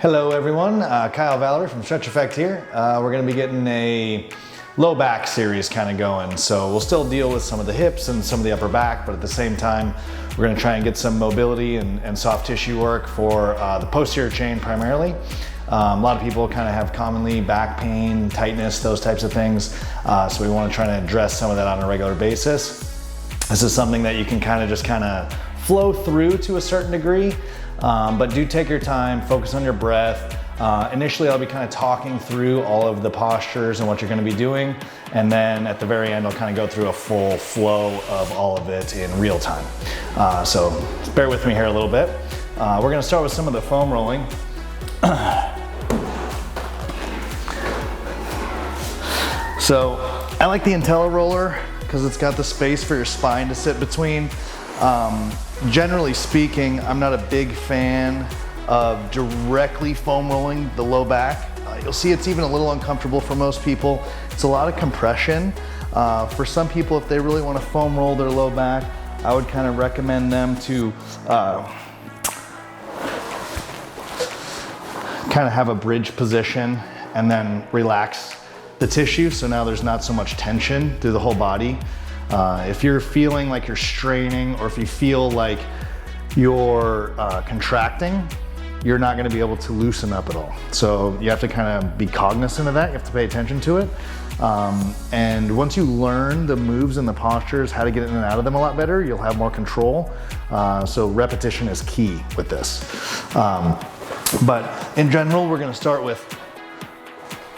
Hello everyone, Kyle Valerie from Stretch Effect here. We're going to be getting a low back series kind of going. So we'll still deal with some of the hips and some of the upper back, but at the same time, we're going to try and get some mobility and soft tissue work for the posterior chain primarily. A lot of people kind of have commonly back pain, tightness, those types of things. So we want to try to address some of that on a regular basis. This is something that you can kind of flow through to a certain degree. But do take your time, focus on your breath. Initially, I'll be kind of talking through all of the postures and what you're going to be doing. And then at the very end, I'll kind of go through a full flow of all of it in real time. So bear with me here a little bit. We're going to start with some of the foam rolling. So I like the IntelliRoller because it's got the space for your spine to sit between. Generally speaking, I'm not a big fan of directly foam rolling the low back. You'll see it's even a little uncomfortable for most people. It's a lot of compression. For some people, if they really want to foam roll their low back, I would kind of recommend them to kind of have a bridge position and then relax the tissue, so now there's not so much tension through the whole body. If you're feeling like you're straining, or if you feel like you're contracting, you're not gonna be able to loosen up at all. So you have to kind of be cognizant of that. You have to pay attention to it. And once you learn the moves and the postures, how to get in and out of them a lot better, you'll have more control. So repetition is key with this. But in general, we're gonna start with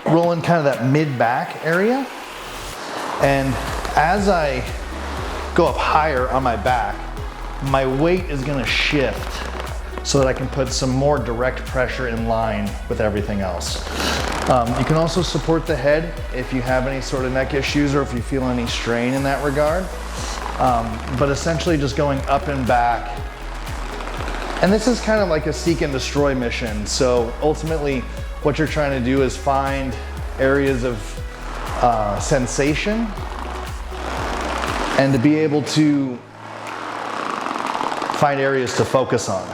rolling kind of that mid-back area. And as I go up higher on my back, my weight is gonna shift so that I can put some more direct pressure in line with everything else. You can also support the head if you have any sort of neck issues or if you feel any strain in that regard. But essentially just going up and back. And this is kind of like a seek and destroy mission. So ultimately, what you're trying to do is find areas of sensation and to be able to find areas to focus on.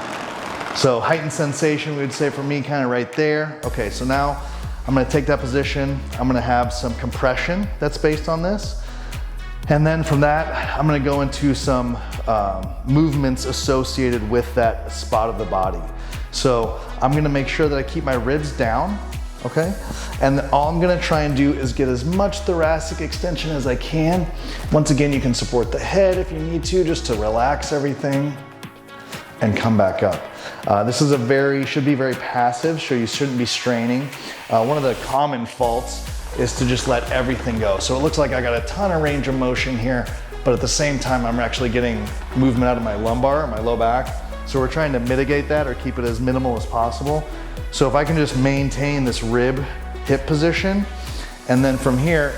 So heightened sensation, we would say for me, kind of right there. Okay, so now I'm gonna take that position. I'm gonna have some compression that's based on this. And then from that, I'm gonna go into some movements associated with that spot of the body. So I'm gonna make sure that I keep my ribs down, okay? And all I'm gonna try and do is get as much thoracic extension as I can. Once again, you can support the head if you need to, just to relax everything and come back up. This is should be very passive, so you shouldn't be straining. One of the common faults is to just let everything go. So it looks like I got a ton of range of motion here, but at the same time, I'm actually getting movement out of my lumbar, my low back. So we're trying to mitigate that or keep it as minimal as possible. So if I can just maintain this rib hip position, and then from here,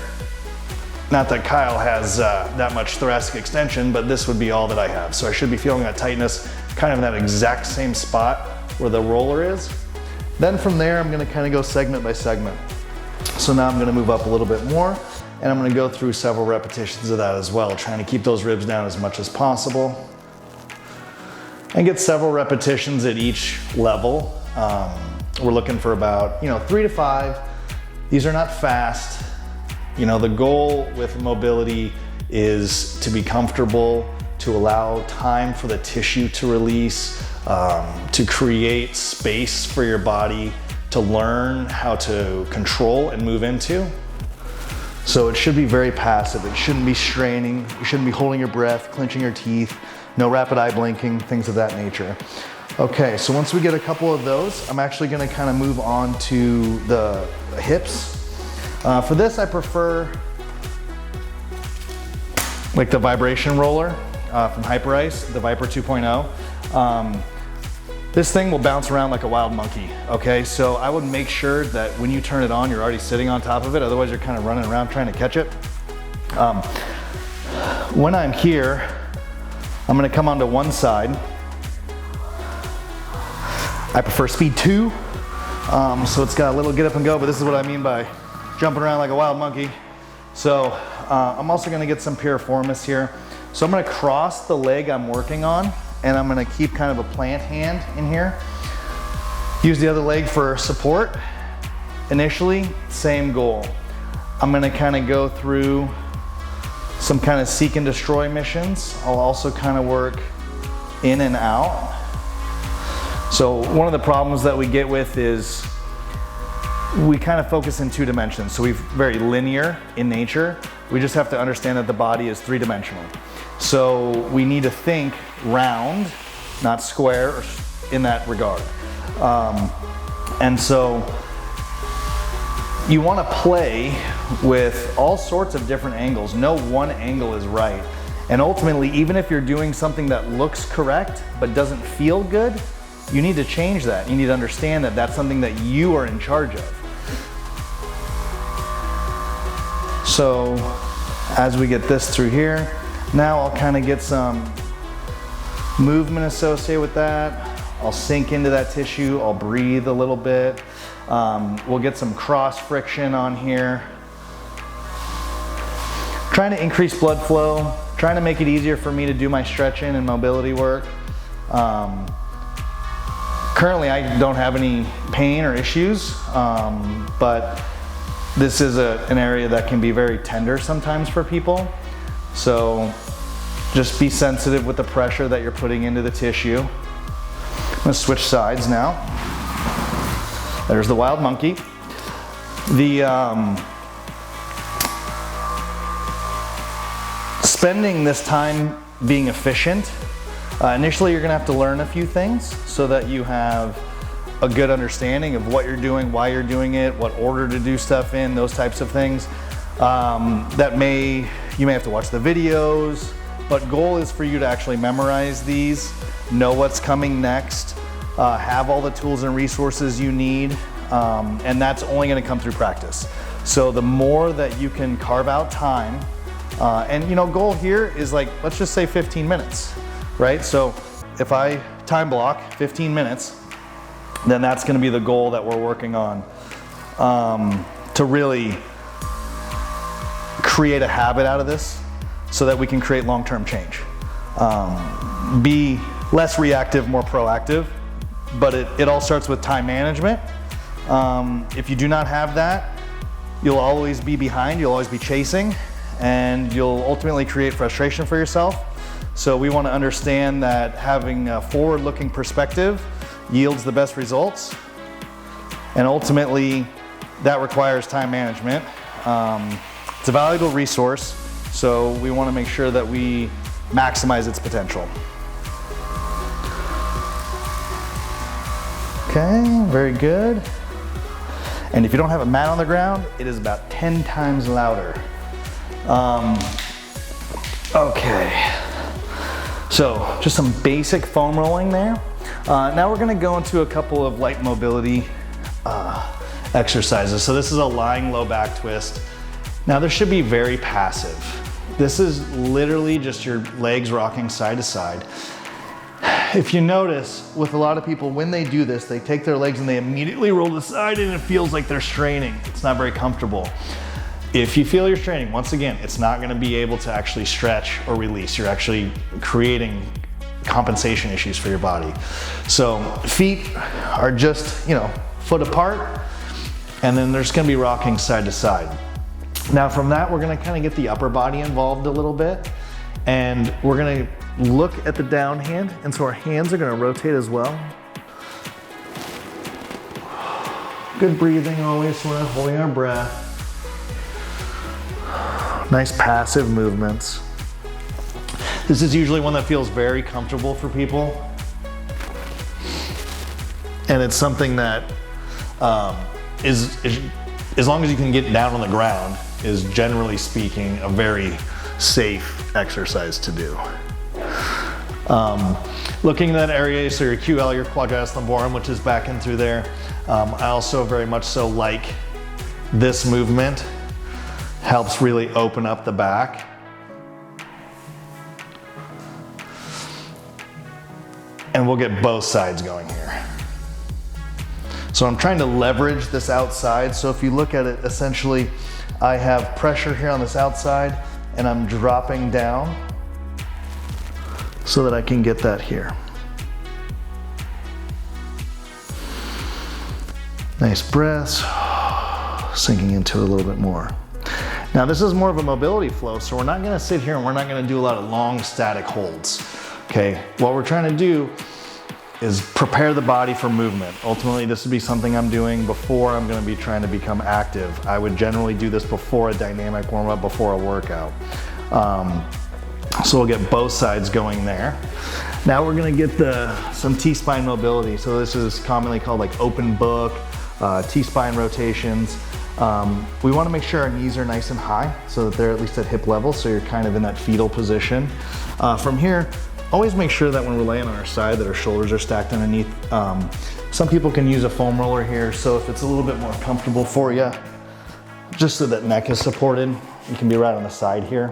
not that Kyle has that much thoracic extension, but this would be all that I have. So I should be feeling that tightness kind of in that exact same spot where the roller is. Then from there, I'm gonna kind of go segment by segment. So now I'm gonna move up a little bit more, and I'm gonna go through several repetitions of that as well, trying to keep those ribs down as much as possible. And get several repetitions at each level. We're looking for about 3 to 5. These are not fast. The goal with mobility is to be comfortable, to allow time for the tissue to release, to create space for your body to learn how to control and move into. So it should be very passive. It shouldn't be straining. You shouldn't be holding your breath, clenching your teeth, no rapid eye blinking, things of that nature. Okay, so once we get a couple of those, I'm actually gonna kind of move on to the hips. For this, I prefer like the vibration roller from Hyperice, the Viper 2.0. This thing will bounce around like a wild monkey, okay? So I would make sure that when you turn it on, you're already sitting on top of it, otherwise you're kind of running around trying to catch it. When I'm here, I'm gonna come onto one side. I prefer speed 2, so it's got a little get up and go, but this is what I mean by jumping around like a wild monkey. So I'm also gonna get some piriformis here. So I'm gonna cross the leg I'm working on, and I'm gonna keep kind of a plant hand in here. Use the other leg for support. Initially, same goal. I'm gonna kind of go through some kind of seek and destroy missions. I'll also kind of work in and out. So one of the problems that we get with is we kind of focus in 2 dimensions. So we're very linear in nature. We just have to understand that the body is 3-dimensional. So we need to think round, not square in that regard. And so you want to play with all sorts of different angles. No one angle is right. And ultimately, even if you're doing something that looks correct but doesn't feel good, you need to change that. You need to understand that that's something that you are in charge of. So as we get this through here, now I'll kind of get some movement associated with that. I'll sink into that tissue. I'll breathe a little bit. We'll get some cross friction on here. Trying to increase blood flow, trying to make it easier for me to do my stretching and mobility work. Currently, I don't have any pain or issues, but this is an area that can be very tender sometimes for people. So just be sensitive with the pressure that you're putting into the tissue. I'm gonna switch sides now. There's the wild monkey. Spending this time being efficient, initially you're gonna have to learn a few things so that you have a good understanding of what you're doing, why you're doing it, what order to do stuff in, those types of things. You may have to watch the videos, but goal is for you to actually memorize these, know what's coming next, have all the tools and resources you need, and that's only gonna come through practice. So the more that you can carve out time, and goal here is like, let's just say 15 minutes, right? So if I time block 15 minutes, then that's gonna be the goal that we're working on to really create a habit out of this so that we can create long-term change. Be less reactive, more proactive, but it all starts with time management. If you do not have that, you'll always be behind, you'll always be chasing, and you'll ultimately create frustration for yourself. So we want to understand that having a forward-looking perspective yields the best results, and ultimately that requires time management. It's a valuable resource, so we want to make sure that we maximize its potential. Okay, very good. And if you don't have a mat on the ground, it is about 10 times louder. Okay, so just some basic foam rolling there. Now we're gonna go into a couple of light mobility exercises. So this is a lying low back twist. Now this should be very passive. This is literally just your legs rocking side to side. If you notice, with a lot of people, when they do this, they take their legs and they immediately roll to the side and it feels like they're straining. It's not very comfortable. If you feel you're straining, once again, it's not gonna be able to actually stretch or release. You're actually creating compensation issues for your body. So feet are just, foot apart, and then there's gonna be rocking side to side. Now from that, we're gonna kind of get the upper body involved a little bit, and we're gonna look at the down hand, and so our hands are gonna rotate as well. Good breathing always, so we're holding our breath. Nice passive movements. This is usually one that feels very comfortable for people. And it's something that is as long as you can get down on the ground, is generally speaking a very safe exercise to do. Looking in that area, so your QL, your quadratus lumborum, which is back in through there. I also very much so like this movement. Helps really open up the back. And we'll get both sides going here. So I'm trying to leverage this outside. So if you look at it, essentially, I have pressure here on this outside and I'm dropping down so that I can get that here. Nice breaths, sinking into it a little bit more. Now this is more of a mobility flow, so we're not gonna sit here and we're not gonna do a lot of long static holds, okay? What we're trying to do is prepare the body for movement. Ultimately, this would be something I'm doing before I'm gonna be trying to become active. I would generally do this before a dynamic warm-up, before a workout. So we'll get both sides going there. Now we're gonna get some T-spine mobility. So this is commonly called like open book, T-spine rotations. We wanna make sure our knees are nice and high so that they're at least at hip level, so you're kind of in that fetal position. From here, always make sure that when we're laying on our side that our shoulders are stacked underneath. Some people can use a foam roller here, so if it's a little bit more comfortable for you, just so that neck is supported, you can be right on the side here.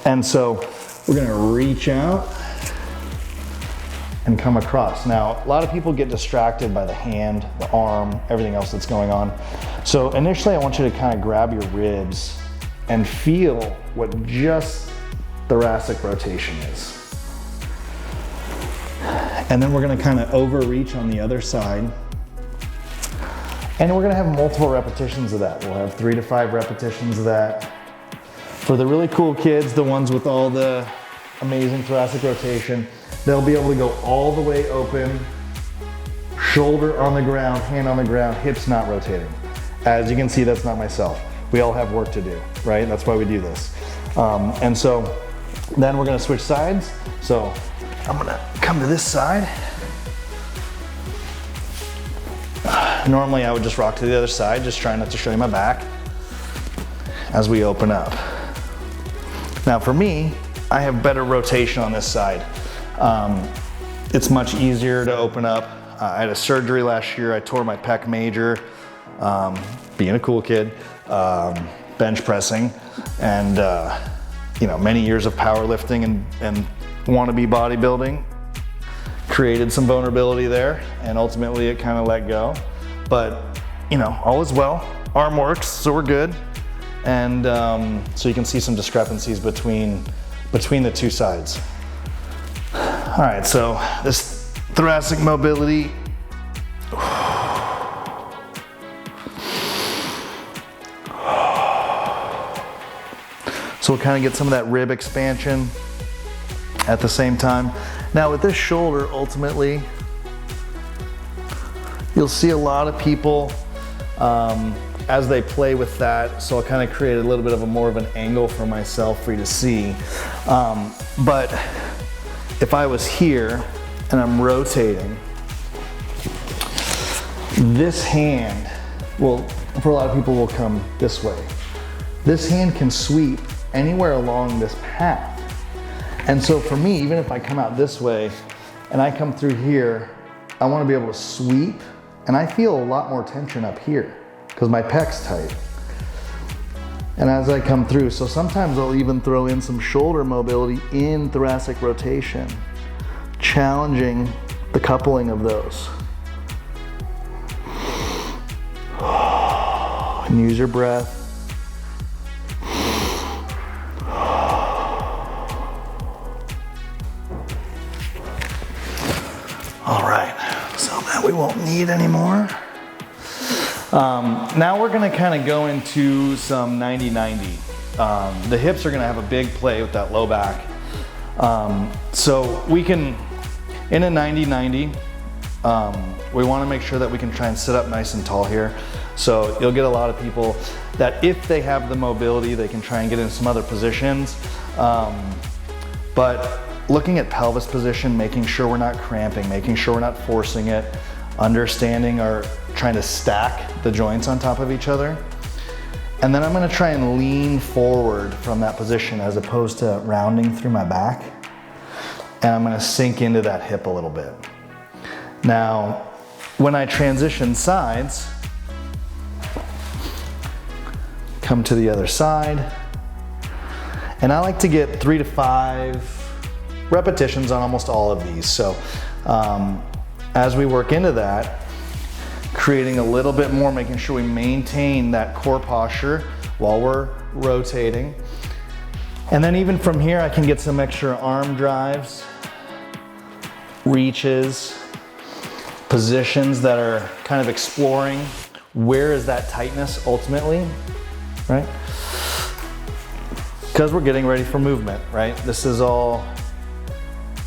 And so we're gonna reach out and come across. Now, a lot of people get distracted by the hand, the arm, everything else that's going on. So initially I want you to kind of grab your ribs and feel what just thoracic rotation is. And then we're gonna kind of overreach on the other side. And we're gonna have multiple repetitions of that. We'll have 3 to 5 repetitions of that. For the really cool kids, the ones with all the amazing thoracic rotation, they'll be able to go all the way open, shoulder on the ground, hand on the ground, hips not rotating. As you can see, that's not myself. We all have work to do, right? That's why we do this. And so then we're gonna switch sides. So I'm gonna come to this side. Normally I would just rock to the other side, just trying not to show you my back as we open up. Now for me, I have better rotation on this side. It's much easier to open up. I had a surgery last year. I tore my pec major, being a cool kid, bench pressing, and you know, many years of powerlifting and wannabe bodybuilding created some vulnerability there, and ultimately it kind of let go. But you know, all is well. Arm works, so we're good. And so you can see some discrepancies between the two sides. All right, so this thoracic mobility. So we'll kind of get some of that rib expansion at the same time. Now with this shoulder, ultimately, you'll see a lot of people as they play with that. So I'll kind of create a little bit of more of an angle for myself for you to see. But if I was here and I'm rotating, this hand will, for a lot of people, will come this way. This hand can sweep anywhere along this path. And so for me, even if I come out this way and I come through here, I want to be able to sweep, and I feel a lot more tension up here because my pec's tight. And as I come through, so sometimes I'll even throw in some shoulder mobility in thoracic rotation, challenging the coupling of those. And use your breath. All right, so that we won't need anymore. Now we're gonna kind of go into some 90-90. The hips are gonna have a big play with that low back. So we can, in a 90-90, we wanna make sure that we can try and sit up nice and tall here. So you'll get a lot of people that if they have the mobility, they can try and get in some other positions. But looking at pelvis position, making sure we're not cramping, making sure we're not forcing it, understanding or trying to stack the joints on top of each other. And then I'm gonna try and lean forward from that position as opposed to rounding through my back. And I'm gonna sink into that hip a little bit. Now, when I transition sides, come to the other side, and I like to get 3 to 5 repetitions on almost all of these. So as we work into that, creating a little bit more, making sure we maintain that core posture while we're rotating. And then even from here, I can get some extra arm drives, reaches, positions that are kind of exploring where is that tightness ultimately, right? Because we're getting ready for movement, right? This is all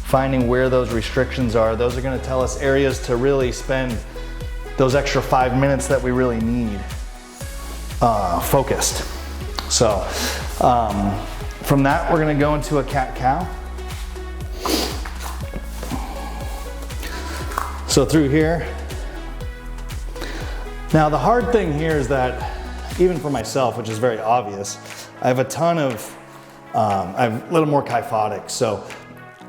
finding where those restrictions are. Those are going to tell us areas to really spend those extra 5 minutes that we really need focused. So from that, we're going to go into a cat-cow. So through here. Now the hard thing here is that even for myself, which is very obvious, I have a ton of, I have a little more kyphotic. So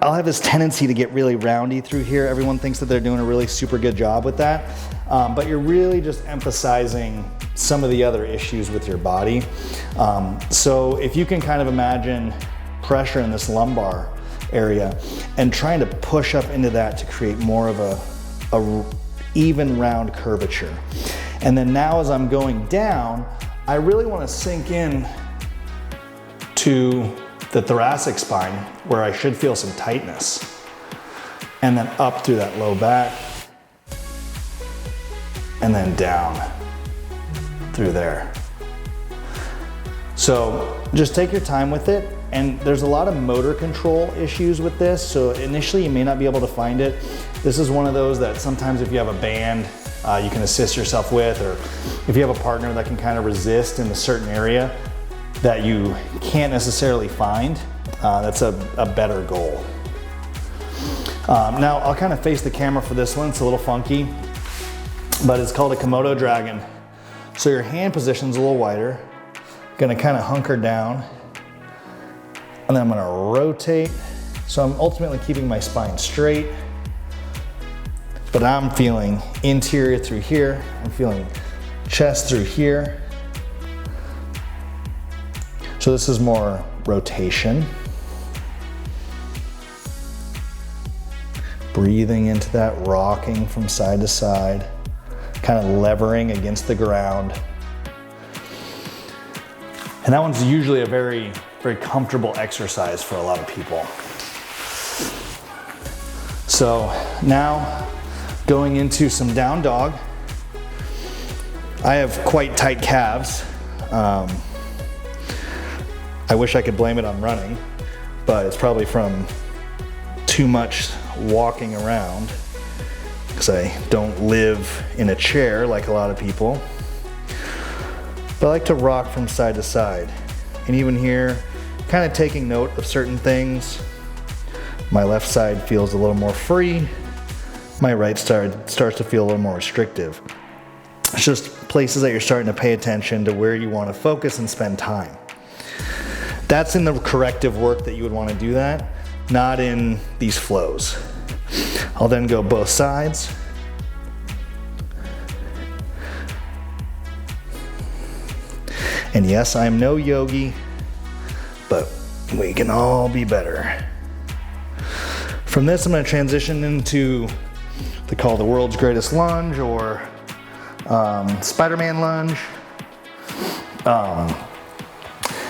I'll have this tendency to get really roundy through here. Everyone thinks that they're doing a really super good job with that. But you're really just emphasizing some of the other issues with your body. So if you can kind of imagine pressure in this lumbar area and trying to push up into that to create more of a even round curvature. And then now as I'm going down, I really want to sink in to the thoracic spine where I should feel some tightness. And then up through that low back. And then down through there. So just take your time with it. And there's a lot of motor control issues with this. So initially you may not be able to find it. This is one of those that sometimes if you have a band, you can assist yourself with, or if you have a partner that can kind of resist in a certain area that you can't necessarily find, that's a better goal. Now I'll kind of face the camera for this one. It's a little funky, but it's called a Komodo dragon. So your hand position's a little wider. Gonna kind of hunker down, and then I'm gonna rotate. So I'm ultimately keeping my spine straight, but I'm feeling interior through here. I'm feeling chest through here. So this is more rotation. Breathing into that, rocking from side to side, kind of levering against the ground. And that one's usually a very, very comfortable exercise for a lot of people. So now going into some down dog. I have quite tight calves. I wish I could blame it on running, but it's probably from too much walking around because I don't live in a chair like a lot of people. But I like to rock from side to side. And even here, kind of taking note of certain things. My left side feels a little more free. My right side starts to feel a little more restrictive. It's just places that you're starting to pay attention to where you want to focus and spend time. That's in the corrective work that you would want to do that, not in these flows. I'll then go both sides. And yes, I'm no yogi, but we can all be better. From this, I'm going to transition into they call the world's greatest lunge, or Spider-Man lunge.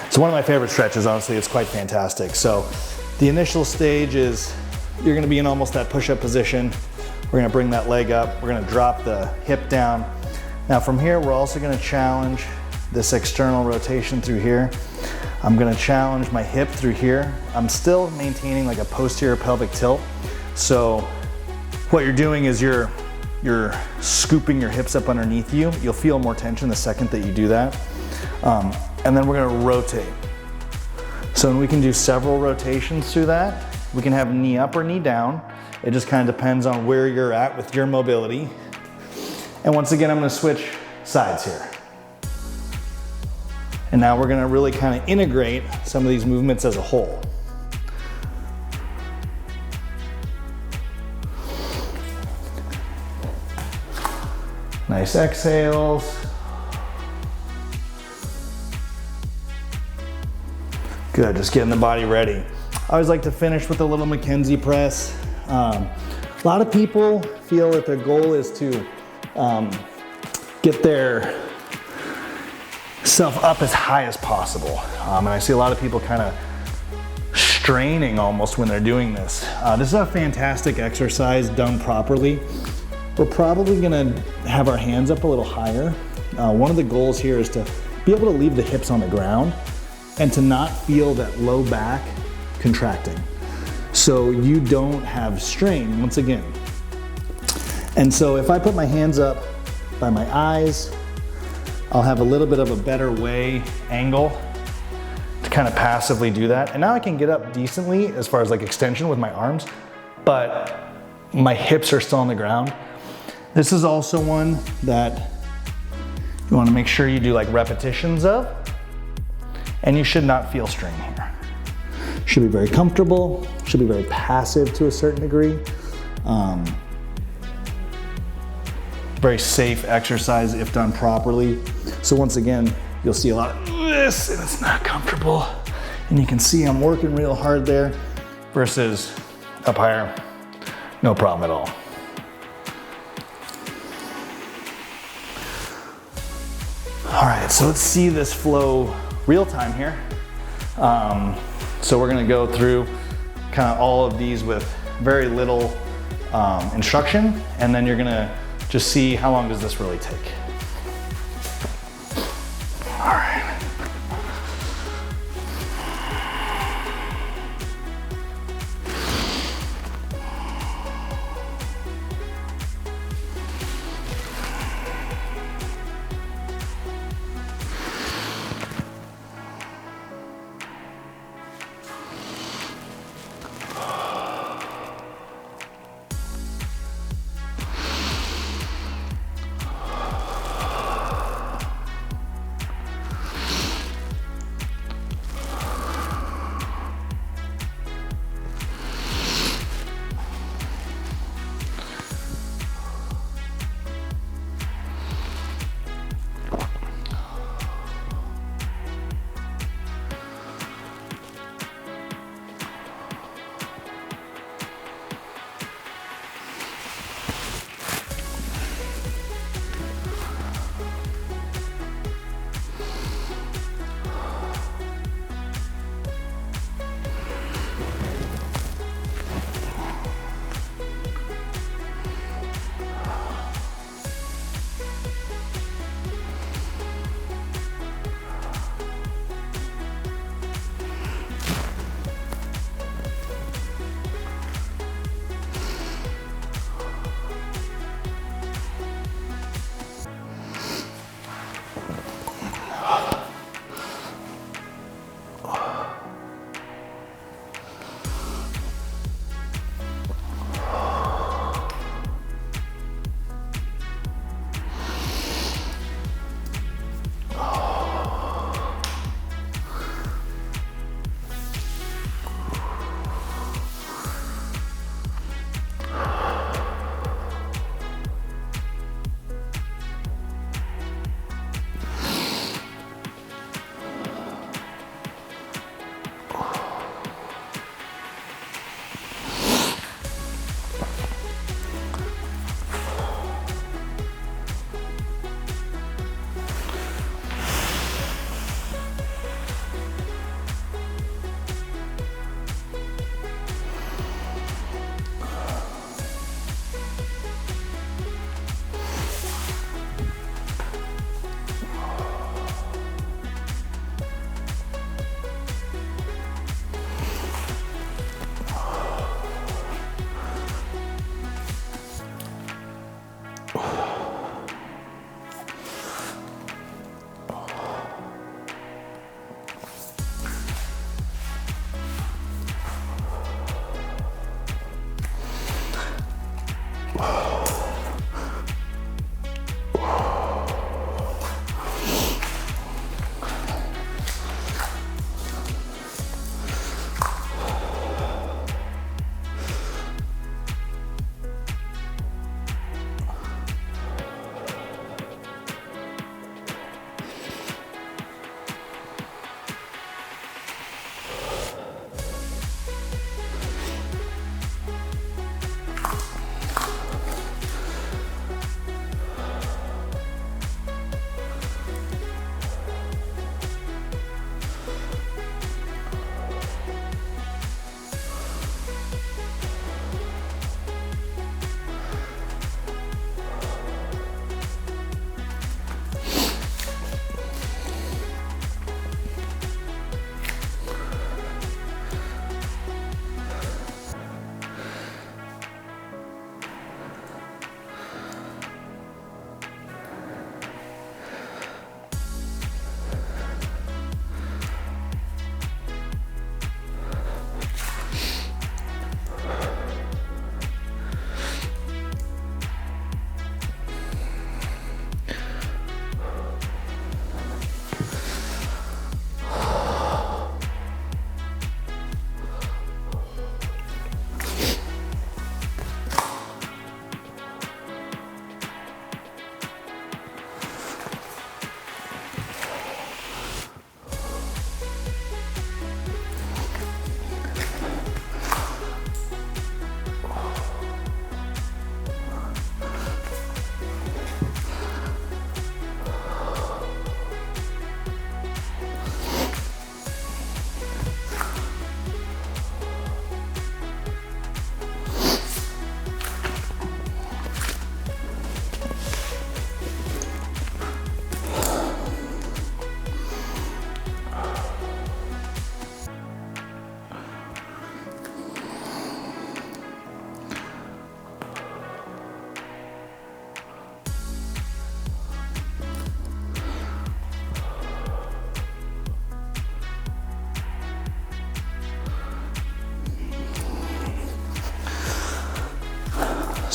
It's one of my favorite stretches, honestly. It's quite fantastic. So the initial stage is you're going to be in almost that push-up position. We're going to bring that leg up. We're going to drop the hip down. Now from here, we're also going to challenge this external rotation through here. I'm going to challenge my hip through here. I'm still maintaining like a posterior pelvic tilt. So what you're doing is you're scooping your hips up underneath you. You'll feel more tension the second that you do that. And then we're going to rotate. So we can do several rotations through that. We can have knee up or knee down. It just kind of depends on where you're at with your mobility. And once again, I'm going to switch sides here. And now we're going to really kind of integrate some of these movements as a whole. Nice exhales. Good, just getting the body ready. I always like to finish with a little Mackenzie press. A lot of people feel that their goal is to get their self up as high as possible. And I see a lot of people kind of straining almost when they're doing this. This is a fantastic exercise done properly. We're probably gonna have our hands up a little higher. One of the goals here is to be able to leave the hips on the ground and to not feel that low back contracting. So you don't have strain, once again. And so if I put my hands up by my eyes, I'll have a little bit of a better way angle to kind of passively do that. And now I can get up decently as far as like extension with my arms, but my hips are still on the ground. This is also one that you want to make sure you do like repetitions of, and you should not feel strain here. Should be very comfortable, should be very passive to a certain degree. Very safe exercise if done properly. So once again, you'll see a lot of this and it's not comfortable. And you can see I'm working real hard there versus up higher, no problem at all. All right, so let's see this flow real time here. So we're gonna go through kind of all of these with very little instruction, and then you're gonna just see how long does this really take. All right.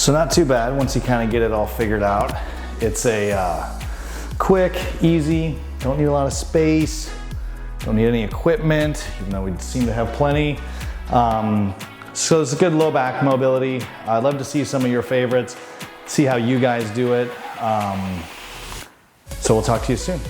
So not too bad once you kind of get it all figured out. It's a quick, easy, don't need a lot of space, don't need any equipment, even though we seem to have plenty. So it's a good low back mobility. I'd love to see some of your favorites, see how you guys do it. So we'll talk to you soon.